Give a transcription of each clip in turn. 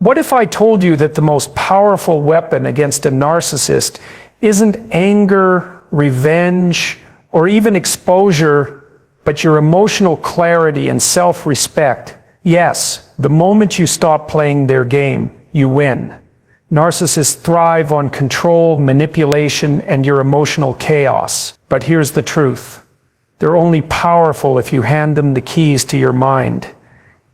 What if I told you that the most powerful weapon against a narcissist isn't anger, revenge, or even exposure, but your emotional clarity and self-respect? Yes, the moment you stop playing their game, you win. Narcissists thrive on control, manipulation, and your emotional chaos. But here's the truth. They're only powerful if you hand them the keys to your mind.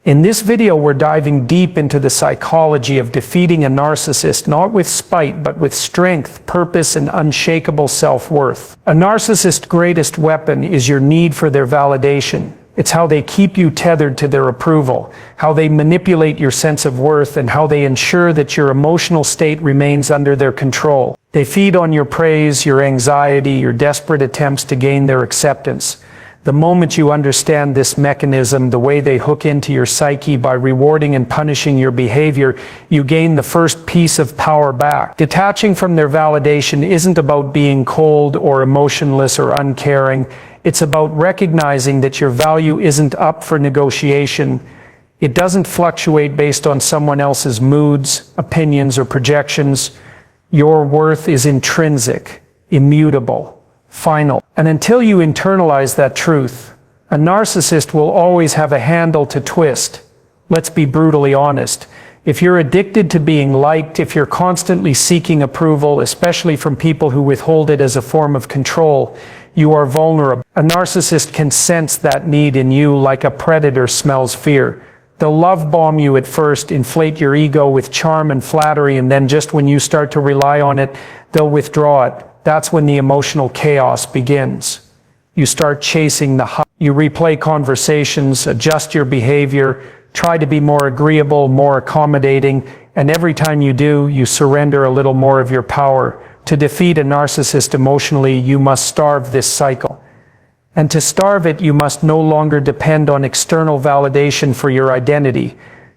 In this video, we're diving deep into the psychology of defeating a narcissist, not with spite, but with strength, purpose, and unshakable self-worth. A narcissist's greatest weapon is your need for their validation. It's how they keep you tethered to their approval, how they manipulate your sense of worth, and how they ensure that your emotional state remains under their control. They feed on your praise, your anxiety, your desperate attempts to gain their acceptance. The moment you understand this mechanism, the way they hook into your psyche by rewarding and punishing your behavior, you gain the first piece of power back. Detaching from their validation isn't about being cold or emotionless or uncaring. It's about recognizing that your value isn't up for negotiation. It doesn't fluctuate based on someone else's moods, opinions, or projections. Your worth is intrinsic, immutable, final. And until you internalize that truth, a narcissist will always have a handle to twist. Let's be brutally honest. If you're addicted to being liked, if you're constantly seeking approval, especially from people who withhold it as a form of control, you are vulnerable. A narcissist can sense that need in you like a predator smells fear. They'll love bomb you at first, inflate your ego with charm and flattery, and then just when you start to rely on it, they'll withdraw it. That's when the emotional chaos begins. You start chasing the high. You replay conversations, adjust your behavior, try to be more agreeable, more accommodating, and every time you do, you surrender a little more of your power. To defeat a narcissist emotionally, you must starve this cycle. And to starve it, you must no longer depend on external validation for your identity.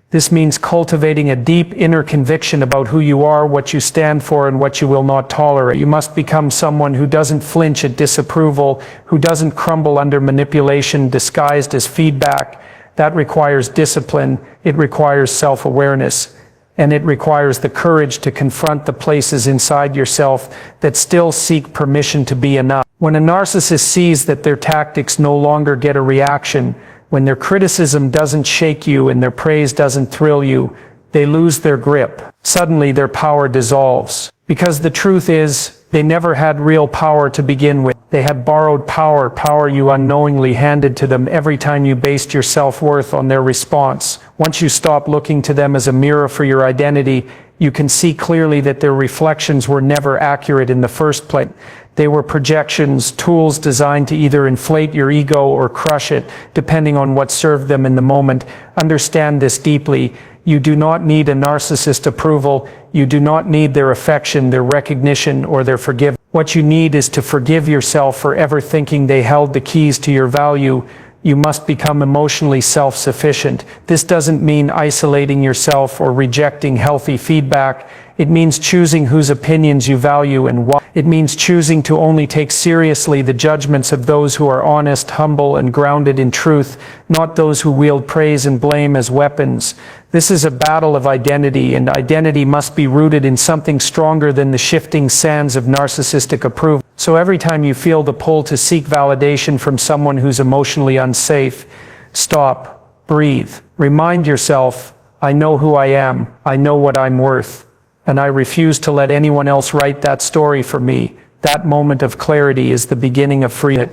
This means cultivating a deep inner conviction about who you are, what you stand for, and what you will not tolerate. You must become someone who doesn't flinch at disapproval, who doesn't crumble under manipulation disguised as feedback. That requires discipline, it requires self-awareness, and it requires the courage to confront the places inside yourself that still seek permission to be enough. When a narcissist sees that their tactics no longer get a reaction, when their criticism doesn't shake you and their praise doesn't thrill you, they lose their grip. Suddenly their power dissolves. Because the truth is, they never had real power to begin with. They had borrowed power, power you unknowingly handed to them every time you based your self-worth on their response. Once you stop looking to them as a mirror for your identity, you can see clearly that their reflections were never accurate in the first place. They were projections, tools designed to either inflate your ego or crush it, depending on what served them in the moment. Understand this deeply. You do not need a narcissist's approval. You do not need their affection, their recognition, or their forgiveness. What you need is to forgive yourself for ever thinking they held the keys to your value. You must become emotionally self-sufficient. This doesn't mean isolating yourself or rejecting healthy feedback. It means choosing whose opinions you value and why. It means choosing to only take seriously the judgments of those who are honest, humble, and grounded in truth, not those who wield praise and blame as weapons. This is a battle of identity, and identity must be rooted in something stronger than the shifting sands of narcissistic approval. So every time you feel the pull to seek validation from someone who's emotionally unsafe, stop, breathe, remind yourself, I know who I am, I know what I'm worth. And I refuse to let anyone else write that story for me. That moment of clarity is the beginning of freedom.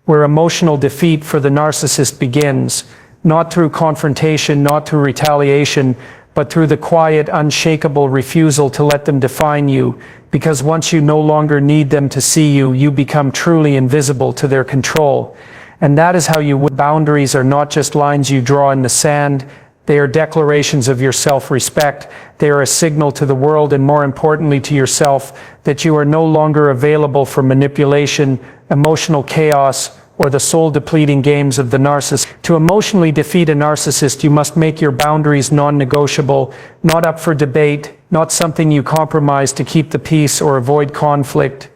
Where emotional defeat for the narcissist begins, not through confrontation, not through retaliation, but through the quiet, unshakable refusal to let them define you. Because once you no longer need them to see you, you become truly invisible to their control. And that is how you win. Boundaries are not just lines you draw in the sand. They are declarations of your self-respect. They are a signal to the world, and more importantly to yourself, that you are no longer available for manipulation, emotional chaos, or the soul-depleting games of the narcissist. To emotionally defeat a narcissist, you must make your boundaries non-negotiable, not up for debate, not something you compromise to keep the peace or avoid conflict.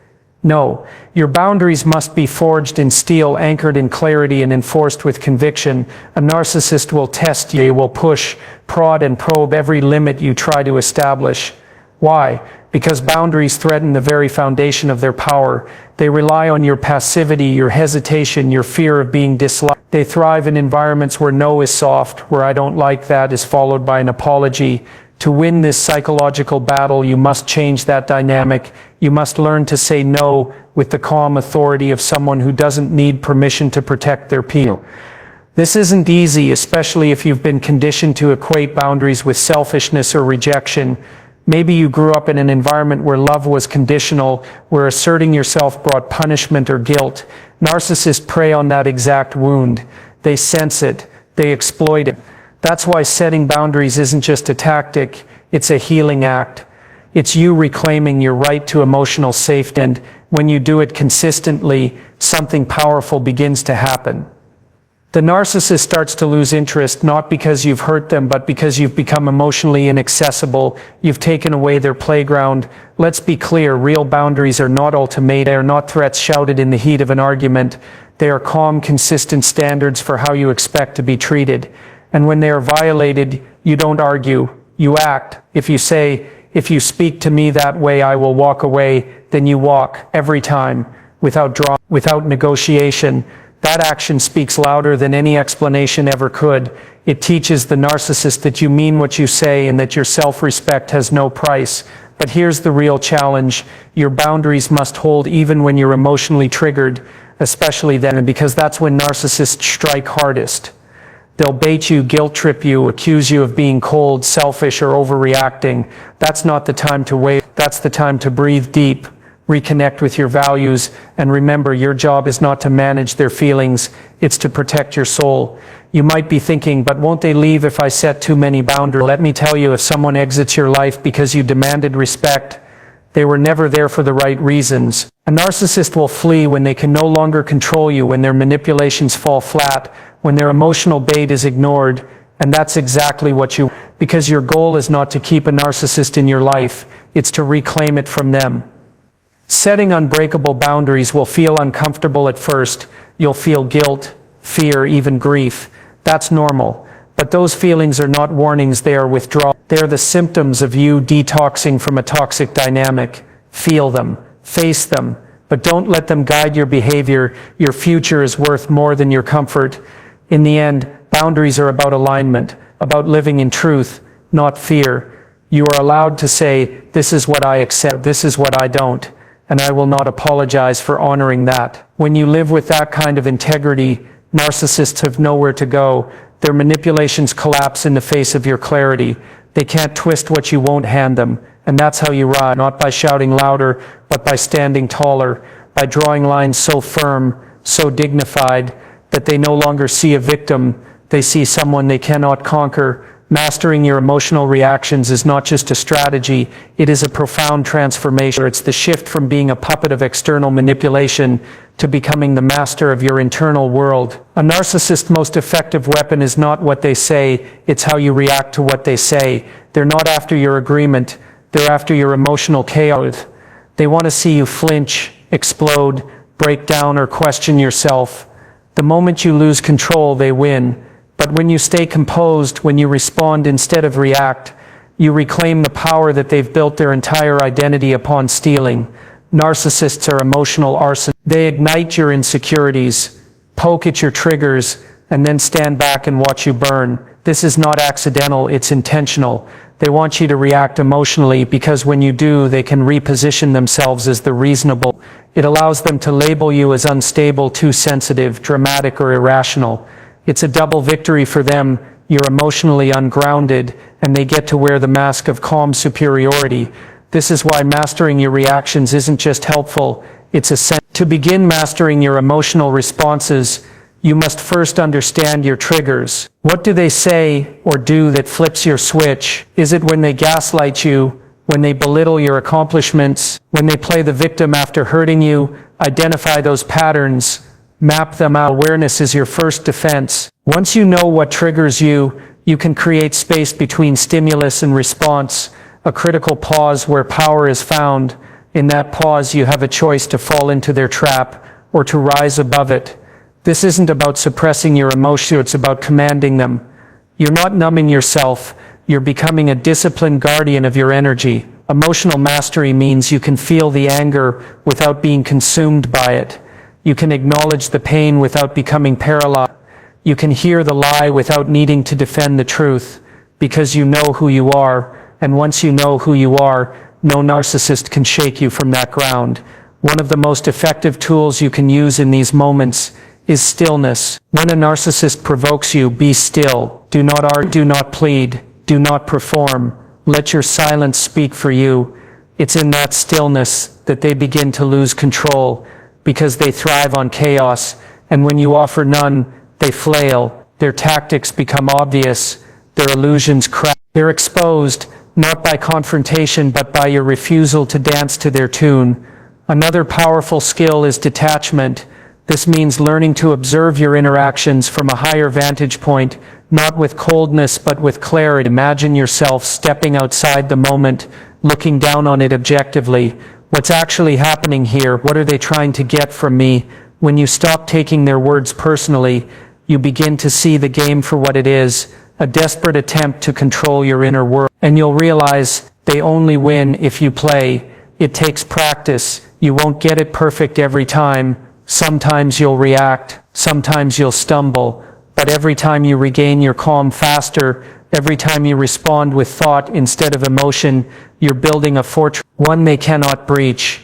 No, your boundaries must be forged in steel, anchored in clarity and enforced with conviction. A narcissist will test you, they will push, prod and probe every limit you try to establish. Why? Because boundaries threaten the very foundation of their power. They rely on your passivity, your hesitation, your fear of being disliked. They thrive in environments where no is soft, where I don't like that is followed by an apology. To win this psychological battle, you must change that dynamic. You must learn to say no with the calm authority of someone who doesn't need permission to protect their peace. This isn't easy, especially if you've been conditioned to equate boundaries with selfishness or rejection. Maybe you grew up in an environment where love was conditional, where asserting yourself brought punishment or guilt. Narcissists prey on that exact wound. They sense it. They exploit it. That's why setting boundaries isn't just a tactic, it's a healing act. It's you reclaiming your right to emotional safety, and when you do it consistently, something powerful begins to happen. The narcissist starts to lose interest not because you've hurt them, but because you've become emotionally inaccessible. You've taken away their playground. Let's be clear, real boundaries are not ultimatum, they are not threats shouted in the heat of an argument. They are calm, consistent standards for how you expect to be treated. And when they are violated, you don't argue, you act. If you say, if you speak to me that way, I will walk away, then you walk every time, without negotiation. That action speaks louder than any explanation ever could. It teaches the narcissist that you mean what you say and that your self-respect has no price. But here's the real challenge. Your boundaries must hold even when you're emotionally triggered, especially then, because that's when narcissists strike hardest. They'll bait you, guilt trip you, accuse you of being cold, selfish, or overreacting. That's not the time to wait. That's the time to breathe deep, reconnect with your values, and remember, your job is not to manage their feelings, it's to protect your soul. You might be thinking, but won't they leave if I set too many boundaries? Let me tell you, if someone exits your life because you demanded respect, they were never there for the right reasons. A narcissist will flee when they can no longer control you, when their manipulations fall flat, when their emotional bait is ignored, and that's exactly what you want. Because your goal is not to keep a narcissist in your life, it's to reclaim it from them. Setting unbreakable boundaries will feel uncomfortable at first. You'll feel guilt, fear, even grief. That's normal. But those feelings are not warnings, they are withdrawal. They are the symptoms of you detoxing from a toxic dynamic. Feel them, face them, but don't let them guide your behavior. Your future is worth more than your comfort. In the end, boundaries are about alignment, about living in truth, not fear. You are allowed to say, this is what I accept, this is what I don't, and I will not apologize for honoring that. When you live with that kind of integrity, narcissists have nowhere to go. Their manipulations collapse in the face of your clarity. They can't twist what you won't hand them, and that's how you rise, not by shouting louder, but by standing taller, by drawing lines so firm, so dignified, that they no longer see a victim, they see someone they cannot conquer. Mastering your emotional reactions is not just a strategy, it is a profound transformation. It's the shift from being a puppet of external manipulation to becoming the master of your internal world. A narcissist's most effective weapon is not what they say, it's how you react to what they say. They're not after your agreement, they're after your emotional chaos. They want to see you flinch, explode, break down, or question yourself. The moment you lose control, they win. But when you stay composed, when you respond instead of react, you reclaim the power that they've built their entire identity upon stealing. Narcissists are emotional arsonists. They ignite your insecurities, poke at your triggers, and then stand back and watch you burn. This is not accidental, it's intentional. They want you to react emotionally because when you do, they can reposition themselves as the reasonable. It allows them to label you as unstable, too sensitive, dramatic, or irrational. It's a double victory for them. You're emotionally ungrounded, and they get to wear the mask of calm superiority. This is why mastering your reactions isn't just helpful, it's essential. To begin mastering your emotional responses, you must first understand your triggers. What do they say or do that flips your switch? Is it when they gaslight you, when they belittle your accomplishments, when they play the victim after hurting you? Identify those patterns, map them out. Awareness is your first defense. Once you know what triggers you, you can create space between stimulus and response, a critical pause where power is found. In that pause, you have a choice to fall into their trap or to rise above it. This isn't about suppressing your emotions, it's about commanding them. You're not numbing yourself, you're becoming a disciplined guardian of your energy. Emotional mastery means you can feel the anger without being consumed by it. You can acknowledge the pain without becoming paralyzed. You can hear the lie without needing to defend the truth, because you know who you are, and once you know who you are, no narcissist can shake you from that ground. One of the most effective tools you can use in these moments is stillness. When a narcissist provokes you, be still. Do not argue, do not plead, do not perform. Let your silence speak for you. It's in that stillness that they begin to lose control, because they thrive on chaos, and when you offer none, they flail. Their tactics become obvious, their illusions crack. They're exposed, not by confrontation, but by your refusal to dance to their tune. Another powerful skill is detachment. This means learning to observe your interactions from a higher vantage point, not with coldness but with clarity. Imagine yourself stepping outside the moment, looking down on it objectively. What's actually happening here? What are they trying to get from me? When you stop taking their words personally, you begin to see the game for what it is, a desperate attempt to control your inner world. And you'll realize they only win if you play. It takes practice. You won't get it perfect every time. Sometimes you'll react, sometimes you'll stumble, but every time you regain your calm faster, every time you respond with thought instead of emotion, you're building a fortress, one they cannot breach.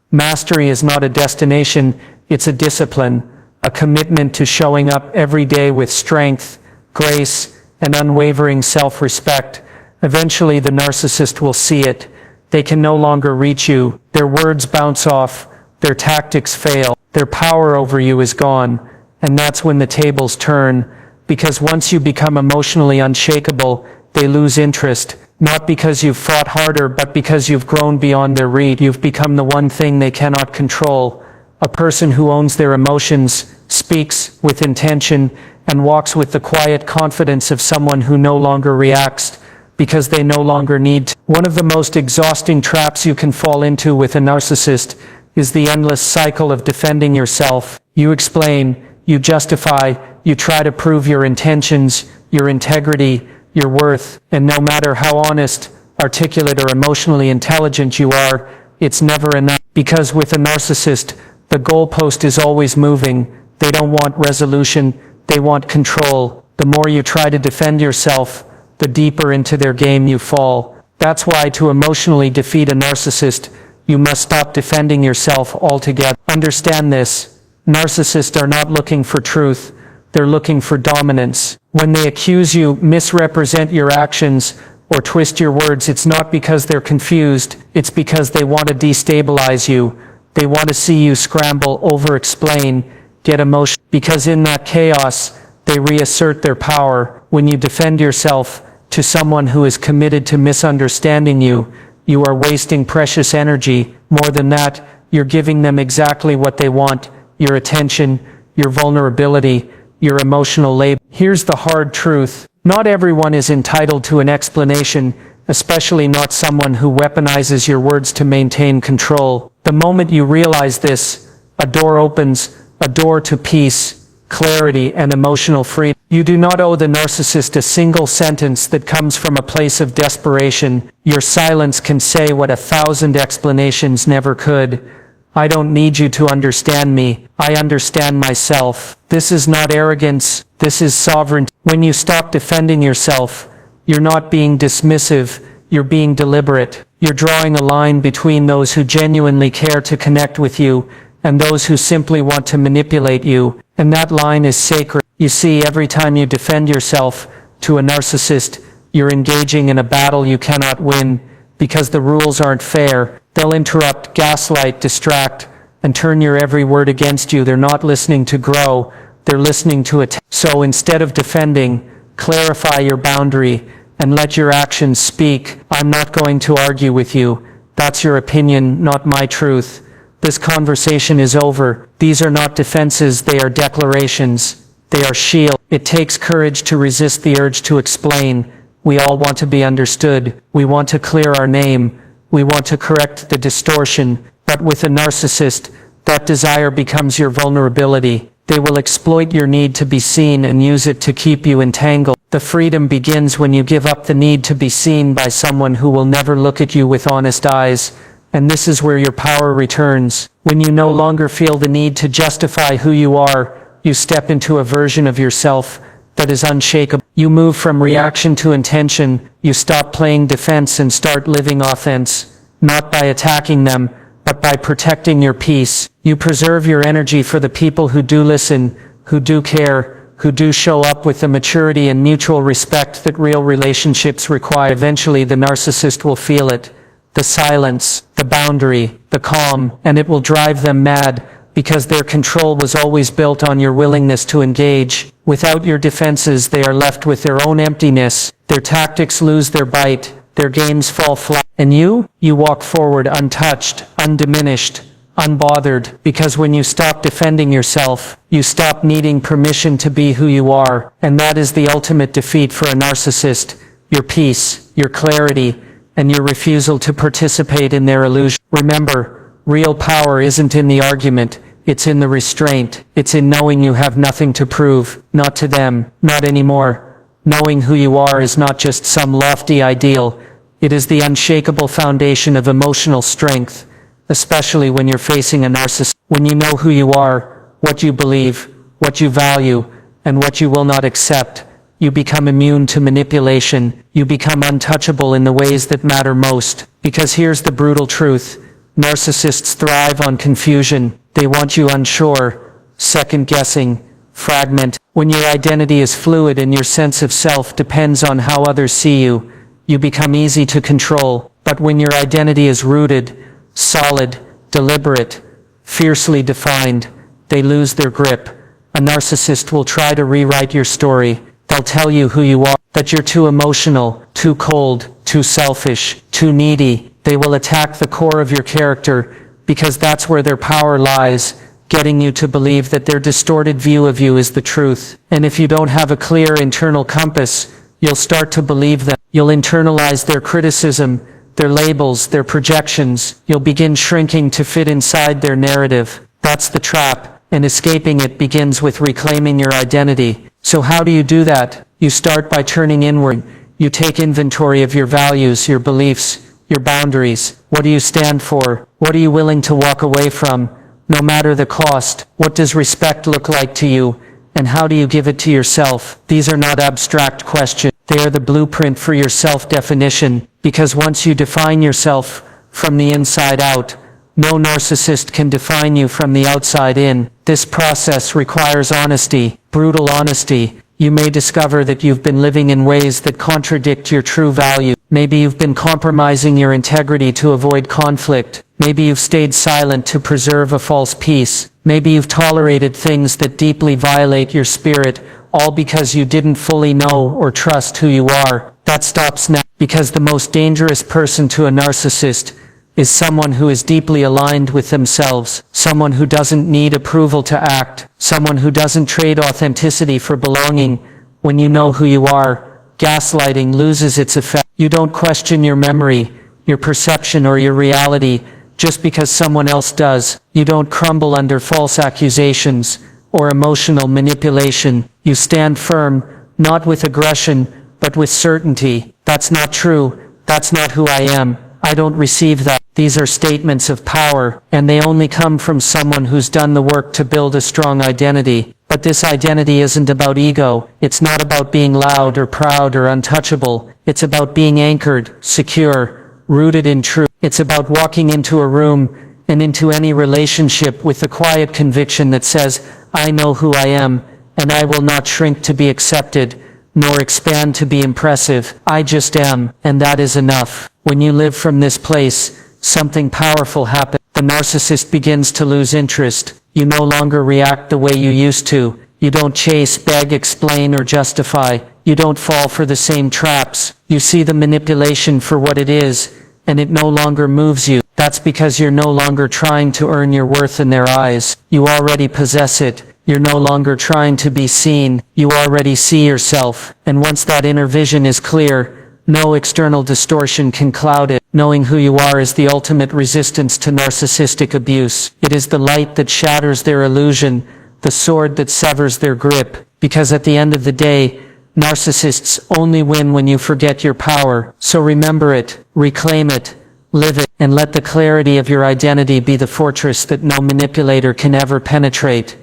Mastery is not a destination, it's a discipline, a commitment to showing up every day with strength, grace, and unwavering self-respect. Eventually the narcissist will see it. They can no longer reach you. Their words bounce off, their tactics fail. Their power over you is gone, and that's when the tables turn, because once you become emotionally unshakable, they lose interest, not because you've fought harder, but because you've grown beyond their reach. You've become the one thing they cannot control. A person who owns their emotions, speaks with intention, and walks with the quiet confidence of someone who no longer reacts, because they no longer need to. One of the most exhausting traps you can fall into with a narcissist is the endless cycle of defending yourself. You explain, you justify, you try to prove your intentions, your integrity, your worth, and no matter how honest, articulate, or emotionally intelligent you are, it's never enough. Because with a narcissist, the goalpost is always moving. They don't want resolution, they want control. The more you try to defend yourself, the deeper into their game you fall. That's why to emotionally defeat a narcissist, you must stop defending yourself altogether. Understand this. Narcissists are not looking for truth. They're looking for dominance. When they accuse you, misrepresent your actions, or twist your words, it's not because they're confused. It's because they want to destabilize you. They want to see you scramble, over-explain, get emotional. Because in that chaos, they reassert their power. When you defend yourself to someone who is committed to misunderstanding you, you are wasting precious energy. More than that, you're giving them exactly what they want, your attention, your vulnerability, your emotional labor. Here's the hard truth. Not everyone is entitled to an explanation, especially not someone who weaponizes your words to maintain control. The moment you realize this, a door opens, a door to peace, clarity, and emotional freedom. You do not owe the narcissist a single sentence that comes from a place of desperation. Your silence can say what 1,000 explanations never could. I don't need you to understand me. I understand myself. This is not arrogance. This is sovereignty. When you stop defending yourself, you're not being dismissive. You're being deliberate. You're drawing a line between those who genuinely care to connect with you and those who simply want to manipulate you. And that line is sacred. You see, every time you defend yourself to a narcissist, you're engaging in a battle you cannot win, because the rules aren't fair. They'll interrupt, gaslight, distract, and turn your every word against you. They're not listening to grow, they're listening to attack. So instead of defending, clarify your boundary and let your actions speak. I'm not going to argue with you. That's your opinion, not my truth. This conversation is over. These are not defenses, they are declarations. They are shields. It takes courage to resist the urge to explain. We all want to be understood. We want to clear our name. We want to correct the distortion, but with a narcissist, that desire becomes your vulnerability. They will exploit your need to be seen and use it to keep you entangled. The freedom begins when you give up the need to be seen by someone who will never look at you with honest eyes. And this is where your power returns. When you no longer feel the need to justify who you are, you step into a version of yourself that is unshakable. You move from reaction to intention. You stop playing defense and start living offense, not by attacking them, but by protecting your peace. You preserve your energy for the people who do listen, who do care, who do show up with the maturity and mutual respect that real relationships require. Eventually, the narcissist will feel it. The silence, the boundary, the calm, and it will drive them mad, because their control was always built on your willingness to engage. Without your defenses, they are left with their own emptiness. Their tactics lose their bite. Their games fall flat. And you walk forward untouched, undiminished, unbothered, because when you stop defending yourself, you stop needing permission to be who you are. And that is the ultimate defeat for a narcissist. Your peace, your clarity, and your refusal to participate in their illusion. Remember, real power isn't in the argument. It's in the restraint. It's in knowing you have nothing to prove, not to them, not anymore. Knowing who you are is not just some lofty ideal. It is the unshakable foundation of emotional strength, especially when you're facing a narcissist. When you know who you are, what you believe, what you value, and what you will not accept, you become immune to manipulation. You become untouchable in the ways that matter most. Because here's the brutal truth. Narcissists thrive on confusion. They want you unsure, second-guessing, fragmented. When your identity is fluid and your sense of self depends on how others see you, you become easy to control. But when your identity is rooted, solid, deliberate, fiercely defined, they lose their grip. A narcissist will try to rewrite your story. They'll tell you who you are, that you're too emotional, too cold, too selfish, too needy. They will attack the core of your character, because that's where their power lies, getting you to believe that their distorted view of you is the truth. And if you don't have a clear internal compass, you'll start to believe them. You'll internalize their criticism, their labels, their projections. You'll begin shrinking to fit inside their narrative. That's the trap, and escaping it begins with reclaiming your identity. So how do you do that? You start by turning inward. You take inventory of your values, your beliefs, your boundaries. What do you stand for? What are you willing to walk away from, no matter the cost? What does respect look like to you? And how do you give it to yourself? These are not abstract questions. They are the blueprint for your self-definition, because once you define yourself from the inside out, no narcissist can define you from the outside in. This process requires honesty, brutal honesty. You may discover that you've been living in ways that contradict your true value. Maybe you've been compromising your integrity to avoid conflict. Maybe you've stayed silent to preserve a false peace. Maybe you've tolerated things that deeply violate your spirit, all because you didn't fully know or trust who you are. That stops now, because the most dangerous person to a narcissist is someone who is deeply aligned with themselves, someone who doesn't need approval to act, someone who doesn't trade authenticity for belonging. When you know who you are, gaslighting loses its effect. You don't question your memory, your perception, or your reality just because someone else does. You don't crumble under false accusations or emotional manipulation. You stand firm, not with aggression, but with certainty. That's not true. That's not who I am. I don't receive that. These are statements of power, and they only come from someone who's done the work to build a strong identity. But this identity isn't about ego. It's not about being loud or proud or untouchable. It's about being anchored, secure, rooted in truth. It's about walking into a room and into any relationship with the quiet conviction that says, I know who I am, and I will not shrink to be accepted, nor expand to be impressive. I just am, and that is enough. When you live from this place, something powerful happens. The narcissist begins to lose interest. You no longer react the way you used to. You don't chase, beg, explain, or justify. You don't fall for the same traps. You see the manipulation for what it is, and it no longer moves you. That's because you're no longer trying to earn your worth in their eyes. You already possess it. You're no longer trying to be seen. You already see yourself. And once that inner vision is clear, No external distortion can cloud it. Knowing who you are is the ultimate resistance to narcissistic abuse. It is the light that shatters their illusion, the sword that severs their grip. Because at the end of the day, narcissists only win when you forget your power. So remember it, reclaim it, live it, and let the clarity of your identity be the fortress that no manipulator can ever penetrate.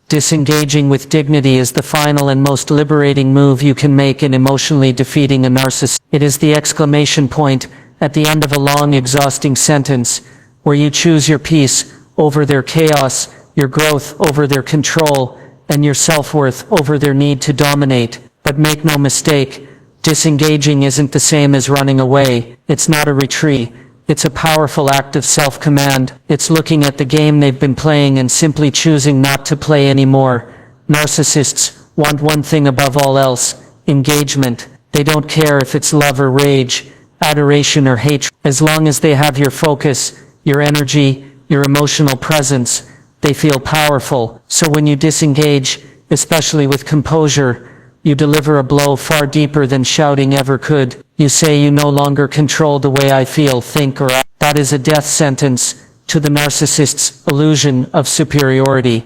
Disengaging with dignity is the final and most liberating move you can make in emotionally defeating a narcissist. It is the exclamation point at the end of a long, exhausting sentence, where you choose your peace over their chaos, your growth over their control, and your self-worth over their need to dominate. But make no mistake, disengaging isn't the same as running away. It's not a retreat. It's a powerful act of self-command. It's looking at the game they've been playing and simply choosing not to play anymore. Narcissists want one thing above all else: engagement. They don't care if it's love or rage, adoration or hatred. As long as they have your focus, your energy, your emotional presence, they feel powerful. So when you disengage, especially with composure, you deliver a blow far deeper than shouting ever could. You say, "You no longer control the way I feel, think, or act." That is a death sentence to the narcissist's illusion of superiority.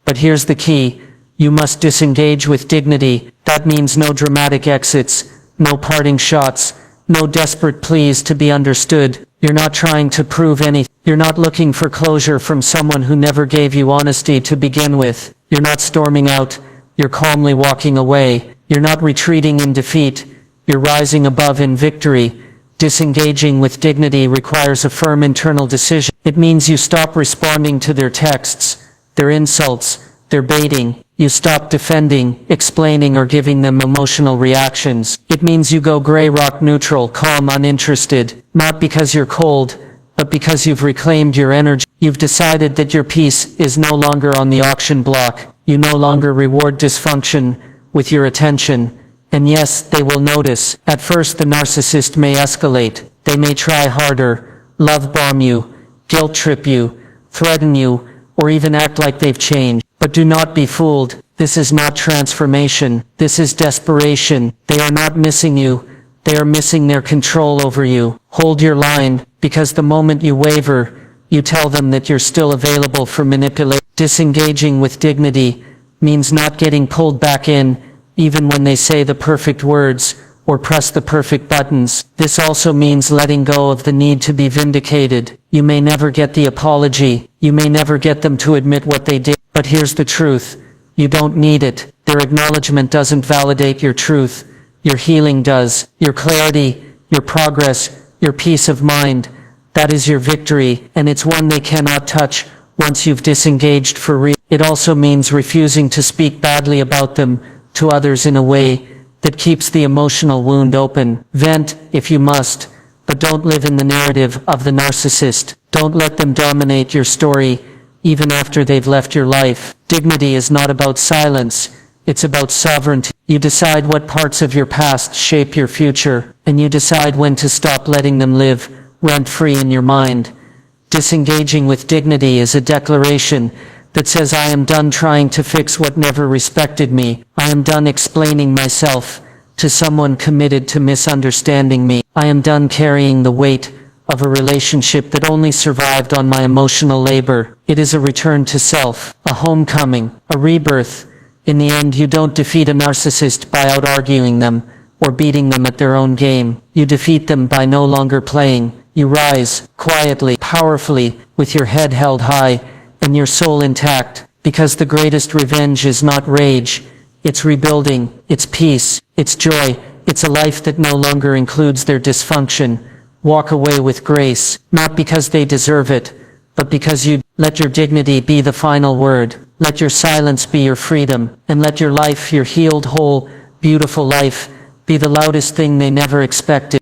But here's the key: you must disengage with dignity. That means no dramatic exits, no parting shots, no desperate pleas to be understood. You're not trying to prove anything. You're not looking for closure from someone who never gave you honesty to begin with. You're not storming out. You're calmly walking away. You're not retreating in defeat. You're rising above in victory. Disengaging with dignity requires a firm internal decision. It means you stop responding to their texts, their insults, their baiting. You stop defending, explaining, or giving them emotional reactions. It means you go gray rock neutral, calm, uninterested, not because you're cold, but because you've reclaimed your energy. You've decided that your peace is no longer on the auction block. You no longer reward dysfunction with your attention. And yes, they will notice. At first, the narcissist may escalate. They may try harder, love bomb you, guilt trip you, threaten you, or even act like they've changed. But do not be fooled. This is not transformation. This is desperation. They are not missing you. They are missing their control over you. Hold your line, because the moment you waver, you tell them that you're still available for manipulation. Disengaging with dignity means not getting pulled back in, even when they say the perfect words or press the perfect buttons. This also means letting go of the need to be vindicated. You may never get the apology. You may never get them to admit what they did. But here's the truth: you don't need it. Their acknowledgement doesn't validate your truth. Your healing does. Your clarity, your progress, your peace of mind. That is your victory, and it's one they cannot touch once you've disengaged for real. It also means refusing to speak badly about them to others in a way that keeps the emotional wound open. Vent if you must, but don't live in the narrative of the narcissist. Don't let them dominate your story, even after they've left your life. Dignity is not about silence, it's about sovereignty. You decide what parts of your past shape your future, and you decide when to stop letting them live rent-free in your mind. Disengaging with dignity is a declaration that says, I am done trying to fix what never respected me. I am done explaining myself to someone committed to misunderstanding me. I am done carrying the weight of a relationship that only survived on my emotional labor. It is a return to self, a homecoming, a rebirth. In the end, you don't defeat a narcissist by out-arguing them or beating them at their own game. You defeat them by no longer playing. You rise, quietly, powerfully, with your head held high and your soul intact, because the greatest revenge is not rage, it's rebuilding, it's peace, it's joy, it's a life that no longer includes their dysfunction. Walk away with grace, not because they deserve it, but because you. Let your dignity be the final word. Let your silence be your freedom, and let your life, your healed, whole, beautiful life, be the loudest thing they never expected.